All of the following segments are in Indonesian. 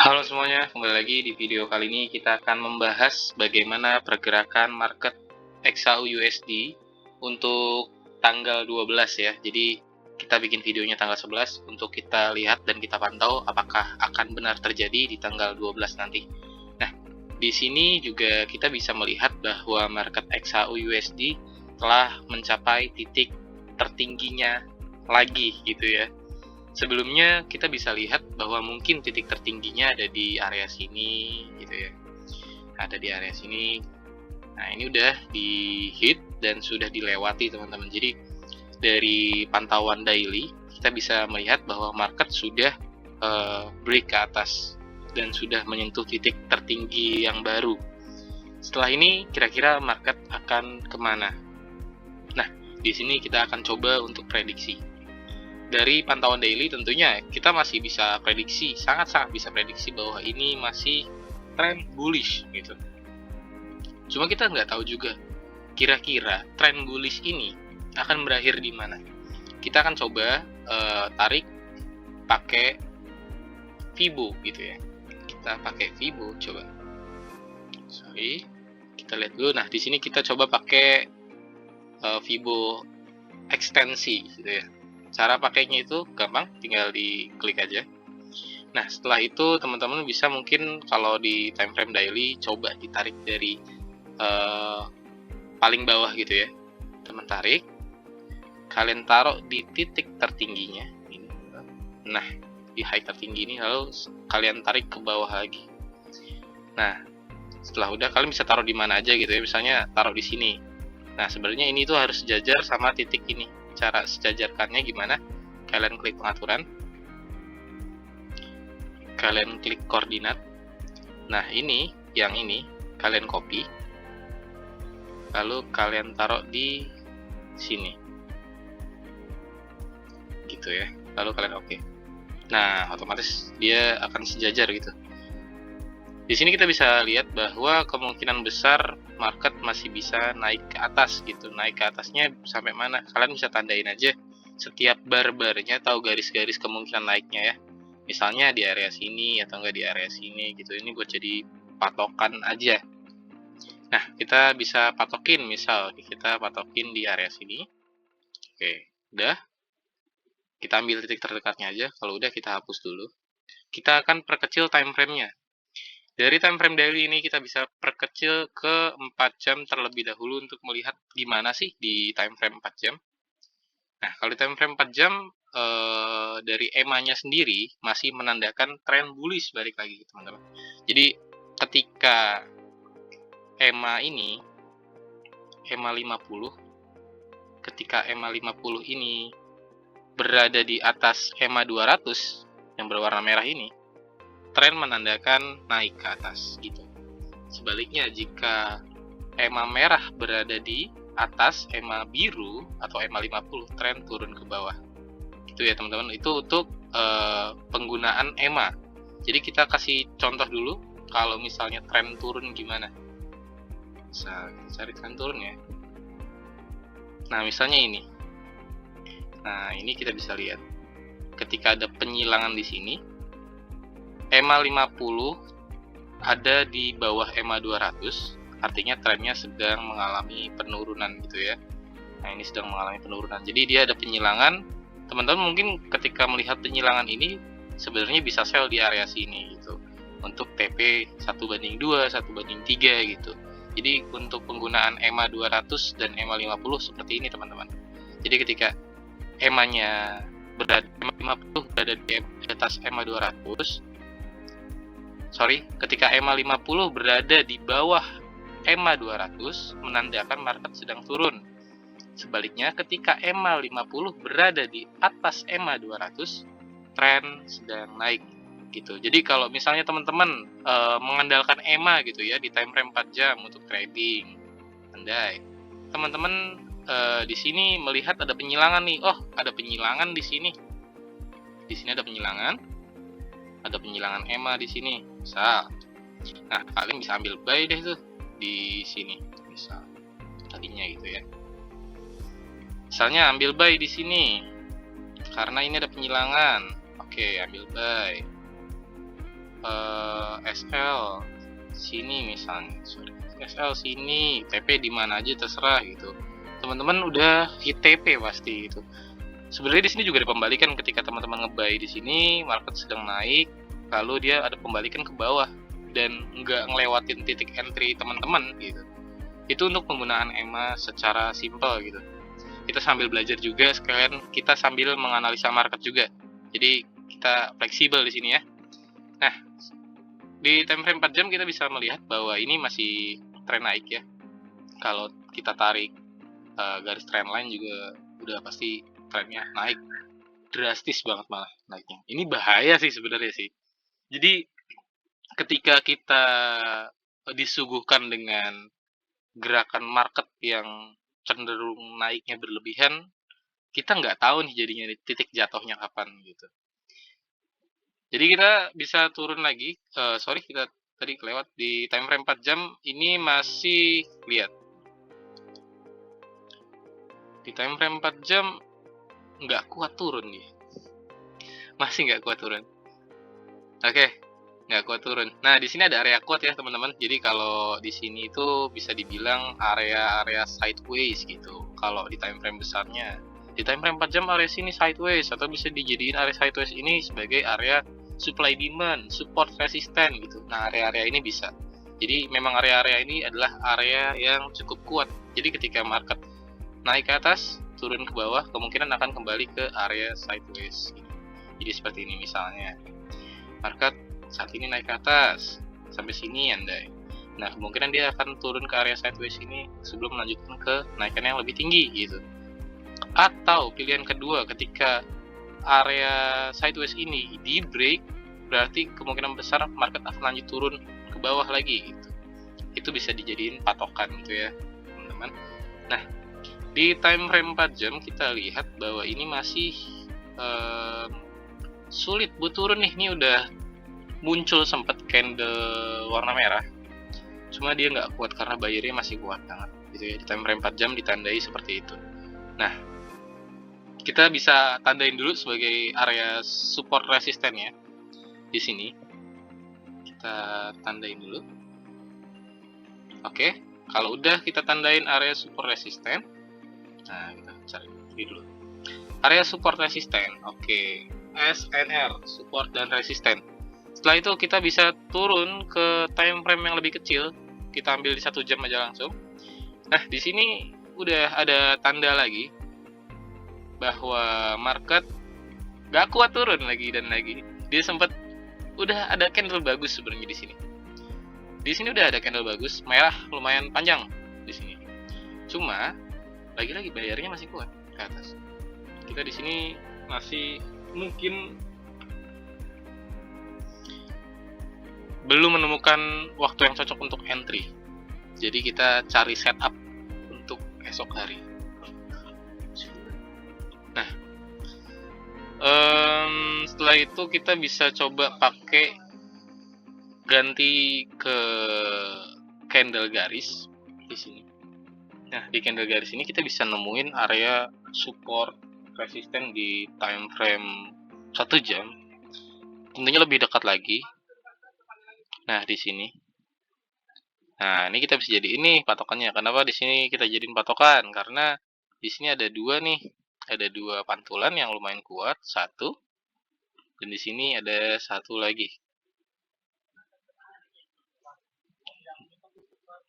Halo semuanya, kembali lagi di video kali ini kita akan membahas bagaimana pergerakan market XAU-USD untuk tanggal 12 ya. Jadi kita bikin videonya tanggal 11 untuk kita lihat dan kita pantau apakah akan benar terjadi di tanggal 12 nanti. Nah, di sini juga kita bisa melihat bahwa market XAU-USD telah mencapai titik tertingginya lagi gitu ya. Sebelumnya kita bisa lihat bahwa mungkin titik tertingginya ada di area sini gitu ya. Ada di area sini. Nah, ini udah di hit dan sudah dilewati teman-teman. Jadi dari pantauan daily kita bisa melihat bahwa market sudah break ke atas dan sudah menyentuh titik tertinggi yang baru. Setelah ini kira-kira market akan kemana? Nah, di sini kita akan coba untuk prediksi. Dari pantauan daily tentunya kita masih bisa prediksi, sangat-sangat bisa prediksi bahwa ini masih tren bullish gitu. Cuma kita nggak tahu juga kira-kira tren bullish ini akan berakhir di mana. Kita akan coba tarik pakai Fibo gitu ya. Kita pakai Fibo coba. Kita lihat dulu. Nah, di sini kita coba pakai Fibo ekstensi gitu ya. Cara pakainya itu gampang, tinggal diklik aja. Nah, setelah itu teman-teman bisa mungkin kalau di time frame daily coba ditarik dari paling bawah gitu ya. Teman tarik, kalian taruh di titik tertingginya ini. Nah, di high tertinggi ini lalu kalian tarik ke bawah lagi. Nah, setelah udah kalian bisa taruh di mana aja gitu ya. Misalnya taruh di sini. Nah, sebenarnya ini tuh harus sejajar sama titik ini. Cara sejajarkannya gimana? Kalian klik pengaturan, kalian klik koordinat. Nah, ini yang ini kalian copy, lalu kalian taruh di sini, gitu ya. Lalu kalian oke. Nah, otomatis dia akan sejajar gitu. Di sini kita bisa lihat bahwa kemungkinan besar market masih bisa naik ke atas gitu. Naik ke atasnya sampai mana? Kalian bisa tandain aja setiap bar-barnya, tahu garis-garis kemungkinan naiknya ya. Misalnya di area sini atau enggak di area sini gitu. Ini buat jadi patokan aja. Nah, kita bisa patokin, misal kita patokin di area sini. Oke, udah. Kita ambil titik terdekatnya aja. Kalau udah kita hapus dulu. Kita akan perkecil time frame-nya. Dari time frame daily ini kita bisa perkecil ke 4 jam terlebih dahulu untuk melihat gimana sih di time frame 4 jam. Nah, kalau di time frame 4 jam dari EMA-nya sendiri masih menandakan tren bullish balik lagi teman-teman. Jadi ketika EMA ini EMA 50, ketika EMA 50 ini berada di atas EMA 200 yang berwarna merah ini, tren menandakan naik ke atas gitu. Sebaliknya jika EMA merah berada di atas EMA biru atau EMA 50, tren turun ke bawah. Gitu ya teman-teman. Itu untuk penggunaan EMA. Jadi kita kasih contoh dulu kalau misalnya tren turun gimana. Bisa kita cari tren turun ya. Nah, misalnya ini. Nah, ini kita bisa lihat. Ketika ada penyilangan di sini, EMA 50 ada di bawah EMA 200, artinya trennya sedang mengalami penurunan gitu ya. Nah, ini sedang mengalami penurunan. Jadi dia ada penyilangan. Teman-teman mungkin ketika melihat penyilangan ini sebenarnya bisa sell di area sini gitu. Untuk TP 1/2, 1/3 gitu. Jadi untuk penggunaan EMA 200 dan EMA 50 seperti ini teman-teman. Jadi ketika EMA-nya berada 50 berada di atas EMA 200, ketika EMA 50 berada di bawah EMA 200 menandakan market sedang turun. Sebaliknya ketika EMA 50 berada di atas EMA 200, tren sedang naik gitu. Jadi kalau misalnya teman-teman mengandalkan EMA gitu ya di time frame 4 jam untuk trading, andai teman-teman di sini melihat ada penyilangan nih. Oh, ada penyilangan di sini. Di sini ada penyilangan. Ada penyilangan EMA di sini. Misal. Nah, kalian bisa ambil buy deh tuh di sini. Misal tadinya gitu ya. Misalnya ambil buy di sini. Karena ini ada penyilangan. Oke, ambil buy. SL sini misalnya, SL sini, TP di mana aja terserah gitu. Teman-teman udah hit TP pasti gitu. Sebenarnya di sini juga ada pembalikan ketika teman-teman nge-buy di sini, market sedang naik, lalu dia ada pembalikan ke bawah dan nggak ngelewatin titik entry teman-teman gitu. Itu untuk penggunaan EMA secara simple gitu. Kita sambil belajar juga, sekalian kita sambil menganalisa market juga. Jadi kita fleksibel di sini ya. Nah, di time frame 4 jam kita bisa melihat bahwa ini masih tren naik ya. Kalau kita tarik garis trendline juga udah pasti trennya naik, drastis banget malah naiknya. Ini bahaya sih sebenarnya sih. Jadi ketika kita disuguhkan dengan gerakan market yang cenderung naiknya berlebihan, kita nggak tahu nih jadinya titik jatuhnya kapan gitu. Jadi kita bisa turun lagi, sorry kita tadi kelewat di time frame 4 jam ini masih lihat. Di time frame 4 jam nggak kuat turun nih. Masih nggak kuat turun. Oke, nggak kuat turun. Nah, di sini ada area kuat ya teman-teman. Jadi kalau di sini itu bisa dibilang area-area sideways gitu. Kalau di time frame besarnya, di time frame 4 jam area sini sideways, atau bisa dijadiin area sideways ini sebagai area supply demand, support resisten gitu. Nah, area-area ini bisa. Jadi memang area-area ini adalah area yang cukup kuat. Jadi ketika market naik ke atas, turun ke bawah, kemungkinan akan kembali ke area sideways gitu. Jadi seperti ini misalnya. Market saat ini naik ke atas sampai sini andai. Nah, kemungkinan dia akan turun ke area sideways ini sebelum melanjutkan ke naikan yang lebih tinggi gitu. Atau pilihan kedua, ketika area sideways ini di break, berarti kemungkinan besar market akan lanjut turun ke bawah lagi gitu. Itu bisa dijadiin patokan gitu ya teman-teman. Nah, di time frame 4 jam kita lihat bahwa ini masih sulit buat turun nih. Ini udah muncul sempat candle warna merah, cuma dia nggak kuat karena buyernya masih kuat banget gitu ya. Di time frame 4 jam ditandai seperti itu. Nah, kita bisa tandain dulu sebagai area support resisten ya. Di sini kita tandain dulu. Oke, kalau udah kita tandain area support resisten, nah kita cari dulu area support resisten. Oke, SNR, support dan resisten. Setelah itu kita bisa turun ke time frame yang lebih kecil. Kita ambil di 1 jam aja langsung. Nah, di sini udah ada tanda lagi bahwa market gak kuat turun lagi dan lagi. Dia sempat udah ada candle bagus sebenarnya di sini. Di sini udah ada candle bagus, merah lumayan panjang di sini. Cuma lagi-lagi bayarnya masih kuat ke atas. Kita di sini masih mungkin belum menemukan waktu yang cocok untuk entry. Jadi kita cari setup untuk esok hari. Nah, setelah itu kita bisa coba pakai ganti ke candle garis di sini. Nah, di candle garis ini kita bisa nemuin area support resisten di time frame 1 jam. Tentunya lebih dekat lagi. Nah, di sini. Nah, ini kita bisa jadi ini patokannya. Kenapa di sini kita jadiin patokan? Karena di sini ada dua nih. Ada dua pantulan yang lumayan kuat, satu. Dan di sini ada satu lagi.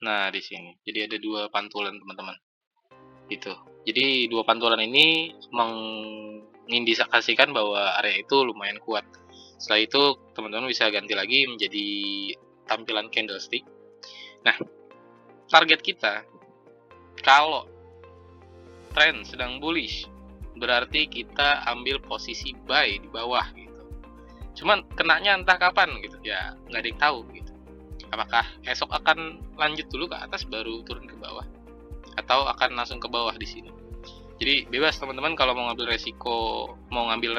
Nah, di sini. Jadi ada dua pantulan, teman-teman. Gitu. Jadi dua pantulan ini mengindikasikan bahwa area itu lumayan kuat. Setelah itu, teman-teman bisa ganti lagi menjadi tampilan candlestick. Nah, target kita kalau tren sedang bullish, berarti kita ambil posisi buy di bawah gitu. Cuman kenanya entah kapan gitu ya, nggak ada yang tahu gitu. Apakah esok akan lanjut dulu ke atas baru turun ke bawah, atau akan langsung ke bawah di sini. Jadi bebas teman-teman kalau mau ngambil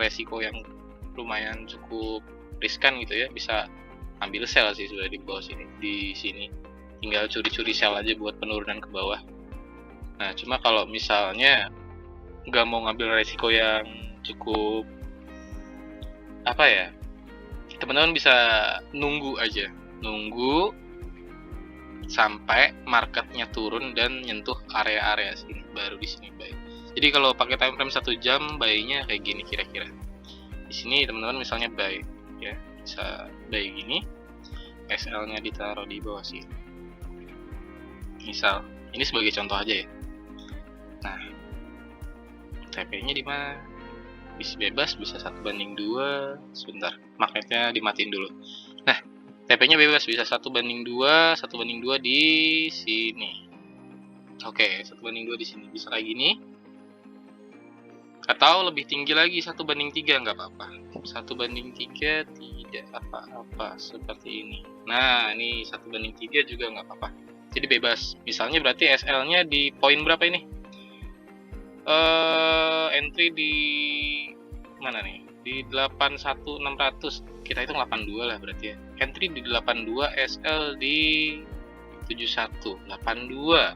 resiko yang lumayan cukup riskan gitu ya, bisa ambil sell sih sudah di bawah sini. Di sini tinggal curi-curi sell aja buat penurunan ke bawah. Nah, cuma kalau misalnya nggak mau ngambil resiko yang cukup teman-teman bisa nunggu aja, nunggu sampai marketnya turun dan nyentuh area-area sini, baru di sini buy. Jadi kalau pakai time frame 1 jam, buy-nya kayak gini kira-kira. Di sini teman-teman misalnya buy, ya bisa buy gini, SL-nya ditaruh di bawah sini. Misal, ini sebagai contoh aja ya. Nah, TP-nya di mana? Bisa bebas, bisa 1:2. Sebentar, magnetnya dimatiin dulu. Nah, TP-nya bebas, bisa 1:2, 1:2 di sini. Oke, 1:2 di sini. Bisa kayak gini. Atau lebih tinggi lagi, 1:3, nggak apa-apa. 1:3 tidak apa-apa, seperti ini. Nah, ini 1:3 juga nggak apa-apa. Jadi bebas. Misalnya berarti SL-nya di poin berapa ini? Entry di mana nih? Di 81.600. Kita hitung 82 lah berarti ya. Entry di 82, SL di 71. 82,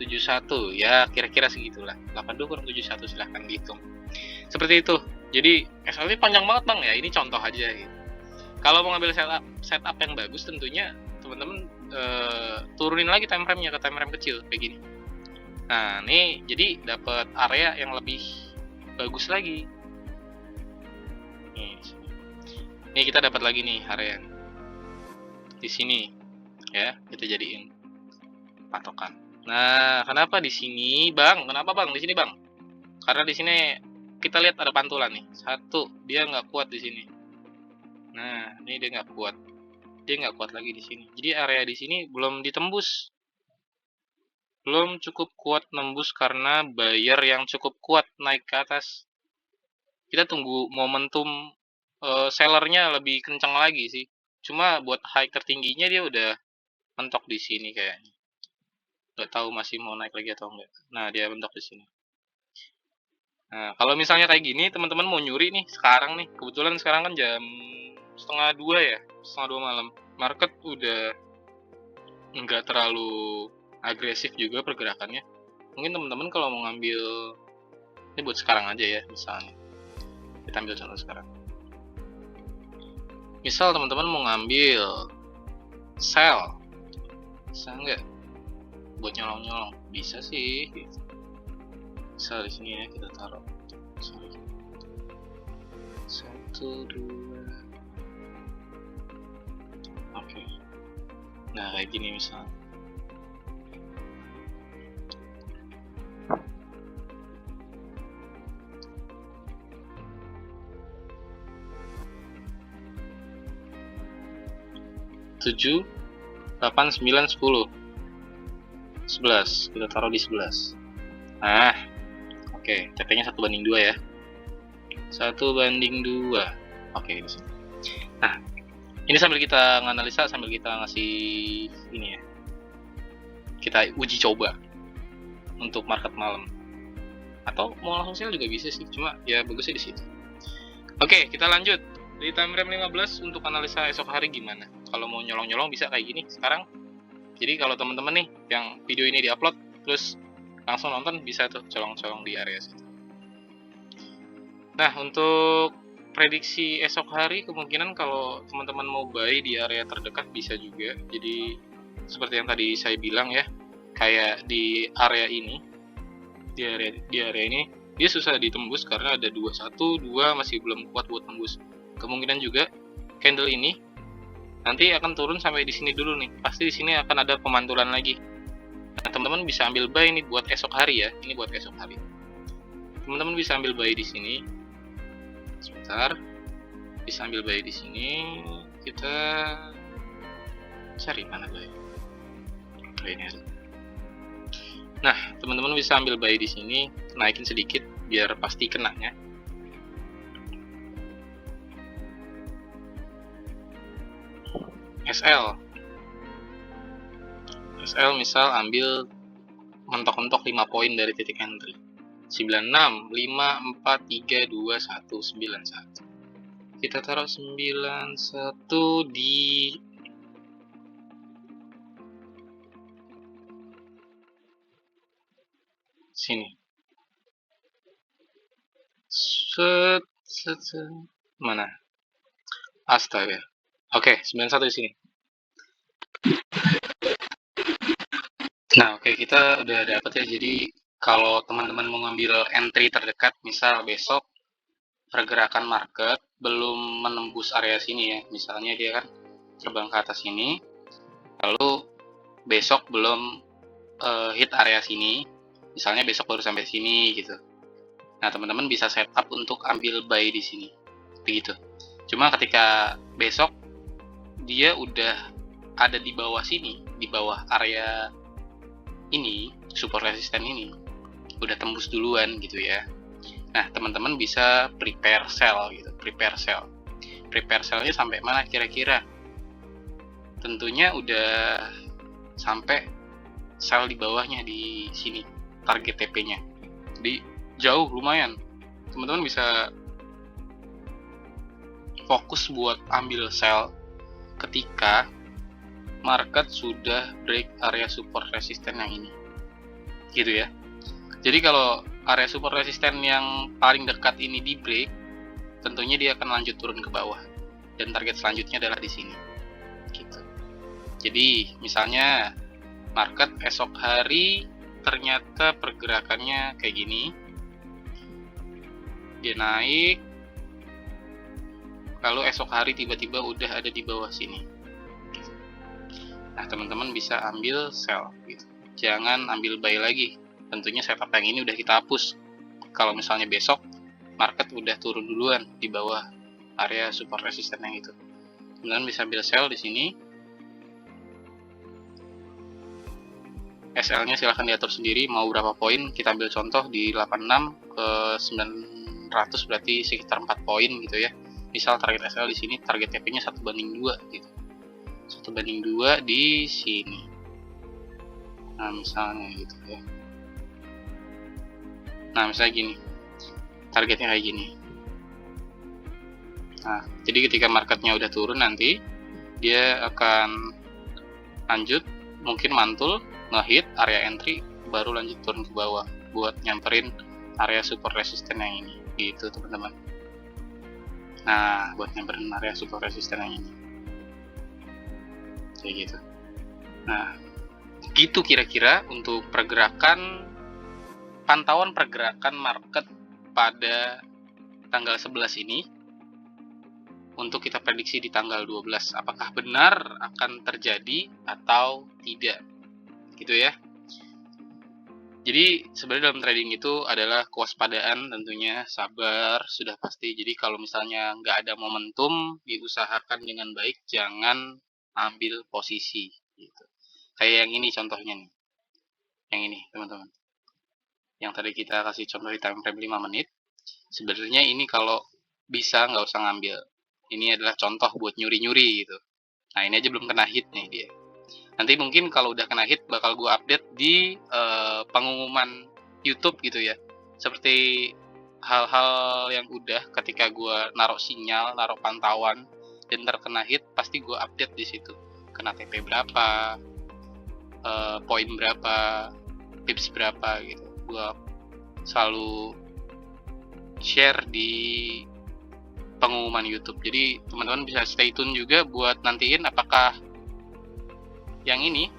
71. Ya, kira-kira segitulah. 82 kurang 71, silahkan dihitung. Seperti itu. Jadi, SL ini panjang banget, Bang ya. Ini contoh aja gitu. Kalau mau ngambil setup yang bagus, tentunya teman-teman turunin lagi time frame-nya ke time frame kecil kayak gini. Nah, ini jadi dapat area yang lebih bagus lagi. Nih kita dapat lagi nih area di sini ya, kita jadiin patokan. Nah, kenapa di sini, Bang? Kenapa, Bang? Di sini, Bang? Karena di sini kita lihat ada pantulan nih. Satu, dia nggak kuat di sini. Nah, ini dia nggak kuat. Dia nggak kuat lagi di sini. Jadi area di sini belum ditembus. Belum cukup kuat nembus karena buyer yang cukup kuat naik ke atas. Kita tunggu momentum sellernya lebih kencang lagi sih. Cuma buat high tertingginya dia udah mentok di sini kayaknya. Nggak tahu masih mau naik lagi atau enggak. Nah, dia mentok di sini. Nah, kalau misalnya kayak gini, teman-teman mau nyuri nih sekarang nih. Kebetulan sekarang kan jam 1:30 ya, 1:30 malam. Market udah nggak terlalu agresif juga pergerakannya. Mungkin teman-teman kalau mau ngambil, ini buat sekarang aja ya, misalnya. Kita ambil contoh sekarang. Misal teman-teman mau ngambil sell, bisa nggak? Buat nyolong-nyolong, bisa sih. Misal di sini ya kita taruh 1, 2. Oke. Nah kayak gini misalnya. Tujuh, 8, 9, 10, 11. Kita taruh di 11. Nah, oke, TP-nya 1:2 ya. 1:2. Oke, di sini. Nah, ini sambil kita nganalisa, sambil kita ngasih ini ya. Kita uji coba untuk market malam. Atau mau langsung sell juga bisa sih, cuma ya bagusnya di situ. Oke, kita lanjut. Di time frame 15 untuk analisa esok hari gimana? Kalau mau nyolong-nyolong bisa kayak gini sekarang. Jadi kalau teman-teman nih yang video ini diupload terus langsung nonton, bisa tuh colong-colong di area situ. Nah, untuk prediksi esok hari kemungkinan kalau teman-teman mau buy di area terdekat bisa juga. Jadi seperti yang tadi saya bilang ya, kayak di area ini, di area ini dia susah ditembus karena ada 21, 2 masih belum kuat buat tembus. Kemungkinan juga candle ini nanti akan turun sampai di sini dulu nih. Pasti di sini akan ada pemantulan lagi. Nah, teman-teman bisa ambil buy ini buat esok hari ya. Ini buat esok hari. Teman-teman bisa ambil buy di sini. Sebentar. Bisa ambil buy di sini. Kita cari mana buy. Oh, ini ada. Nah, teman-teman bisa ambil buy di sini, naikin sedikit biar pasti kenanya. SL misal ambil mentok-mentok 5 poin dari titik entry. 96, 5, 4, 3, 2, 1, 91. Kita taruh 91 di sini. Set, mana? Astaga. Oke, 91 di sini. Nah, oke, kita udah dapat ya. Jadi kalau teman-teman mau ngambil entry terdekat, misal besok pergerakan market belum menembus area sini ya. Misalnya dia kan terbang ke atas sini, lalu besok belum hit area sini. Misalnya besok baru sampai sini gitu. Nah, teman-teman bisa setup untuk ambil buy di sini. Begitu. Cuma ketika besok dia udah ada di bawah sini, di bawah area ini, support resisten ini, udah tembus duluan gitu ya. Nah, teman-teman bisa prepare sell gitu, prepare sell. Prepare sell-nya sampai mana kira-kira? Tentunya udah sampai sell di bawahnya di sini, target TP-nya. Jadi jauh lumayan. Teman-teman bisa fokus buat ambil sell ketika market sudah break area support resisten yang ini. Gitu ya. Jadi kalau area support resisten yang paling dekat ini di break, tentunya dia akan lanjut turun ke bawah. Dan target selanjutnya adalah di sini. Gitu. Jadi misalnya market esok hari ternyata pergerakannya kayak gini. Dia naik, lalu esok hari tiba-tiba udah ada di bawah sini. Nah, teman-teman bisa ambil sell gitu. Jangan ambil buy lagi. Tentunya setup yang ini udah kita hapus. Kalau misalnya besok market udah turun duluan di bawah area support resisten yang itu. Teman-teman bisa ambil sell di sini. SL-nya silahkan diatur sendiri mau berapa poin. Kita ambil contoh di 86 ke 900 berarti sekitar 4 poin gitu ya. Misal target SL di sini target TP-nya 1/2 gitu. 1/2 di sini. Nah, misalnya gitu ya. Nah, misalnya gini. Targetnya kayak gini. Nah, jadi ketika marketnya udah turun nanti dia akan lanjut mungkin mantul ngehit area entry baru lanjut turun ke bawah buat nyamperin area support resisten yang ini gitu teman-teman. Nah, buat nyamperin area support resisten yang ini kayak gitu. Nah, gitu kira-kira untuk pantauan pergerakan market pada tanggal 11 ini. Untuk kita prediksi di tanggal 12 apakah benar akan terjadi atau tidak gitu ya. Jadi sebenarnya dalam trading itu adalah kewaspadaan, tentunya sabar sudah pasti. Jadi kalau misalnya nggak ada momentum, diusahakan dengan baik jangan ambil posisi gitu. Kayak yang ini contohnya nih, yang ini teman-teman, yang tadi kita kasih contoh di time frame 5 menit. Sebenarnya ini kalau bisa nggak usah ngambil, ini adalah contoh buat nyuri-nyuri gitu. Nah, ini aja belum kena hit nih dia. Nanti mungkin kalau udah kena hit bakal gue update di pengumuman YouTube gitu ya. Seperti hal-hal yang udah ketika gue naruh sinyal, naruh pantauan dan terkena hit pasti gue update di situ. Kena TP berapa, poin berapa, tips berapa gitu. Gue selalu share di pengumuman YouTube. Jadi teman-teman bisa stay tune juga buat nantiin apakah yang ini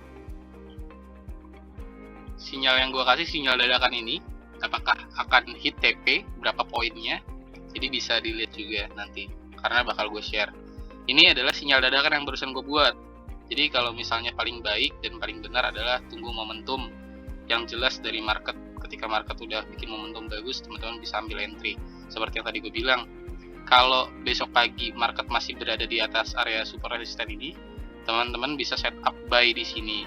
sinyal yang gue kasih, sinyal dadakan ini apakah akan hit TP, berapa poinnya. Jadi bisa dilihat juga nanti karena bakal gue share. Ini adalah sinyal dadakan yang barusan gue buat. Jadi kalau misalnya paling baik dan paling benar adalah tunggu momentum yang jelas dari market. Ketika market udah bikin momentum bagus, teman-teman bisa ambil entry. Seperti yang tadi gue bilang, kalau besok pagi market masih berada di atas area support resisten ini, teman-teman bisa setup buy di sini.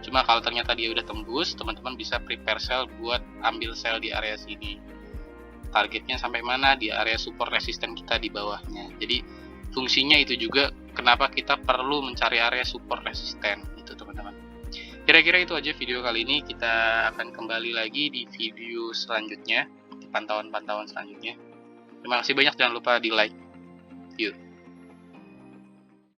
Cuma kalau ternyata dia udah tembus, teman-teman bisa prepare sell buat ambil sell di area sini. Targetnya sampai mana? Di area support resisten kita di bawahnya. Jadi fungsinya itu juga kenapa kita perlu mencari area support resisten gitu teman-teman. Kira-kira itu aja video kali ini. Kita akan kembali lagi di video selanjutnya, pantauan-pantauan selanjutnya. Terima kasih banyak, jangan lupa di like. Yuk.